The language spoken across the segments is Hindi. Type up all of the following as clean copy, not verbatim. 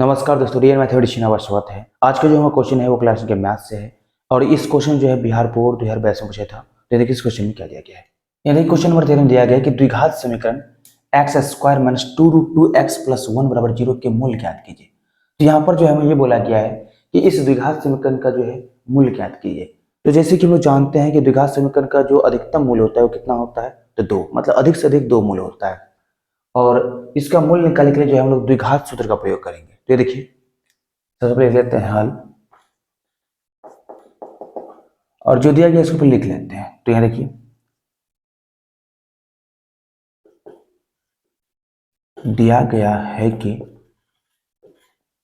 नमस्कार दोस्तों, रियल मैथमेटिशियन आपका स्वागत है। आज का जो हमारा क्वेश्चन है वो क्लास के मैथ से है और इस क्वेश्चन जो है बिहार बोर्ड 2022 में पूछा था। तो देखिए इस क्वेश्चन में क्या दिया गया है। यानी क्वेश्चन नंबर 13 में दिया गया है कि द्विघात समीकरण X square minus 2√2x plus 1 बराबर 0 के मूल्य ज्ञात कीजिए। तो यहाँ पर जो है हमें ये बोला गया है कि इस द्विघात समीकरण का जो है मूल्य ज्ञात कीजिए। तो जैसे कि हम लोग जानते हैं कि द्विघात समीकरण का जो अधिकतम मूल्य होता है वो कितना होता है, तो 2, मतलब अधिक से अधिक 2 मूल्य होता है। और इसका मूल्य निकालने के लिए जो है हम लोग द्विघात सूत्र का प्रयोग करेंगे। तो ये देखिए सबसे पहले लेते हैं हल और जो दिया गया इसको फिर लिख लेते हैं। तो यहां देखिए दिया गया है कि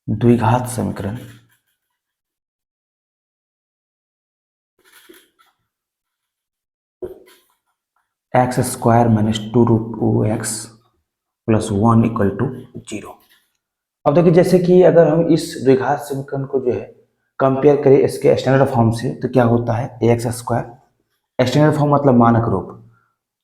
द्विघात समीकरण X square minus 2√2x plus 1 equal to 0। अब देखिए जैसे कि अगर हम इस द्विघात समीकरण को जो है कंपेयर करें इसके स्टैंडर्ड फॉर्म से तो क्या होता है एक्स स्क्वायर, स्टैंडर्ड फॉर्म मतलब मानक रूप,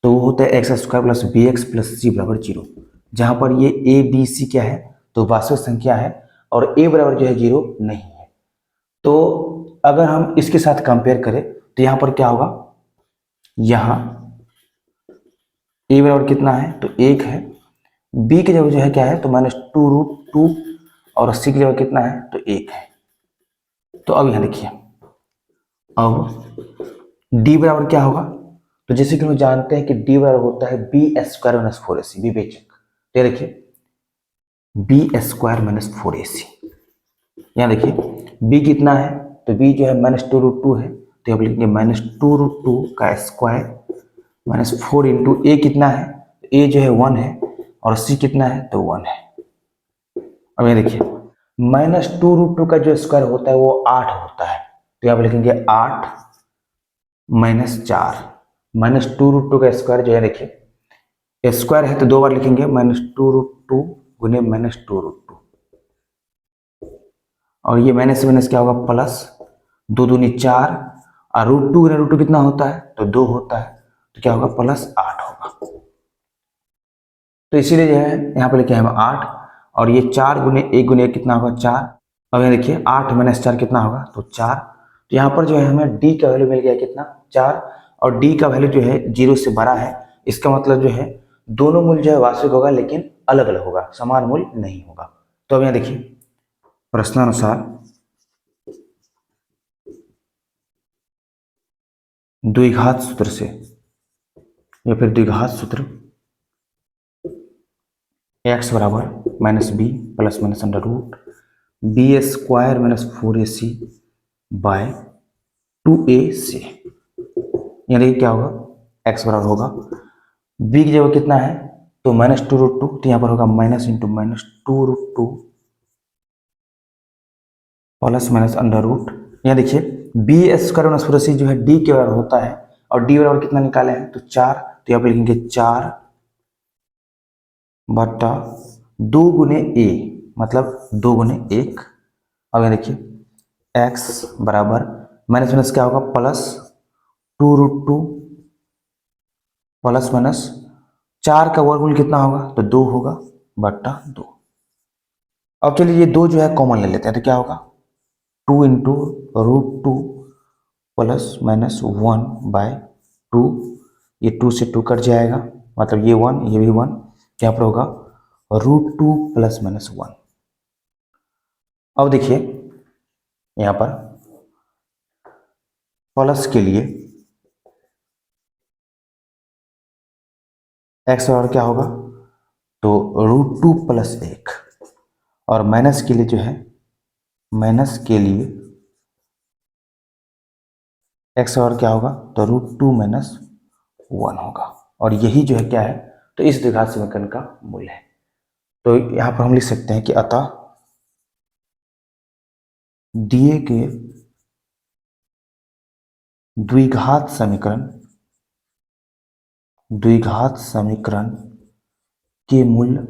तो वो होता है x square plus b x plus c बराबर 0। जहां पर ये ए बी सी क्या है तो वास्तविक संख्या है और ए बराबर जो है 0 नहीं है। तो अगर हम इसके साथ कंपेयर करें तो यहां पर क्या होगा, यहां ए बराबर कितना है तो 1 है, बी की जगह जो है क्या है तो -2√2 और सी की जगह कितना है तो 1 है। तो अब यहां देखिए अब डी बराबर क्या होगा, तो जैसे कि हम जानते हैं कि डी बराबर होता है बी स्क्वायर माइनस 4ac विवेचक। तो देखिए बी स्क्वायर माइनस 4ac, यहाँ देखिए बी कितना है तो बी जो है -2√2 है, तो अब लिखेंगे -2√2 का स्क्वायर माइनस 4 इंटू ए कितना है, ए जो है 1 है और सी कितना है तो 1 है। अब ये देखिए -2√2 का जो स्क्वायर होता है वो 8 होता है, तो यहाँ पर लिखेंगे 8 माइनस 4, -2√2 का स्क्वायर जो है देखिए स्क्वायर है तो 2 बार लिखेंगे -2√2 गुने -2√2 और ये माइनस से माइनस क्या होगा प्लस, 2 दूनी 4 और √2 गुने √2 कितना होता है तो 2 होता है, तो क्या होगा +8 होगा। तो इसीलिए जो है यहाँ पे लिखे हम 8 और ये 4 गुने 1 गुने 1 कितना होगा 4। अब यहाँ देखिए 8 माइनस 4 कितना होगा तो 4। तो यहाँ पर जो है हमें डी का वैल्यू मिल गया कितना 4 और डी का वैल्यू जो है 0 से बड़ा है। इसका मतलब जो है दोनों मूल्य जो है वास्तविक होगा लेकिन अलग अलग होगा, समान मूल्य नहीं होगा। तो अब यहाँ देखिए प्रश्नानुसार द्विघात सूत्र से या फिर द्विघात सूत्र एक्स बराबर -b plus minus under root B square minus 4ac by 2ac, यानी क्या होगा एक्स बराबर होगा बी की जगह कितना है तो -2√2, तो यहाँ पर होगा minus into -2√2 plus minus under root, यहाँ देखिए बी स्क्वायर माइनस 4ac जो है डी के बराबर होता है और डी बराबर कितना निकाले हैं तो 4, तो यहाँ पर लिखेंगे 4 बटा 2 गुने ए मतलब 2 गुने 1। अब यहाँ देखिए x बराबर माइनस माइनस क्या होगा +2√2 प्लस माइनस 4 का वर्गमूल कितना होगा तो 2 होगा बटा 2। अब चलिए ये 2 जो है कॉमन ले लेते हैं, तो क्या होगा 2 इंटू √2 प्लस माइनस 1 बाय 2, ये 2 से 2 कट जाएगा मतलब ये 1 ये भी 1, यहाँ पर होगा √2 प्लस माइनस 1। अब देखिए यहाँ पर प्लस के लिए एक्स बराबर क्या होगा तो √2 प्लस 1 और माइनस के लिए जो है माइनस के लिए एक्स बराबर क्या होगा तो √2 माइनस 1 होगा और यही जो है क्या है तो इस द्विघात समीकरण का मूल्य है। तो यहाँ पर हम लिख सकते हैं कि अतः दिए गए द्विघात समीकरण के मूल्य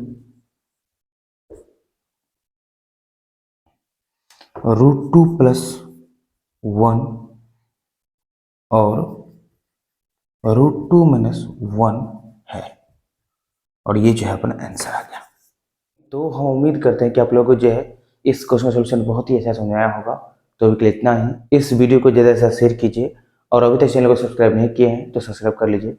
√2 प्लस 1 और √2 माइनस 1 है और ये जो है अपना आंसर आ गया। तो हम उम्मीद करते हैं कि आप लोगों को जो है इस क्वेश्चन का सोल्यूशन बहुत ही अच्छा समझ आया होगा। तो अभी के लिए इतना ही। इस वीडियो को ज़्यादा से ज़्यादा शेयर कीजिए और अभी तक चैनल को सब्सक्राइब नहीं किए हैं तो सब्सक्राइब कर लीजिए।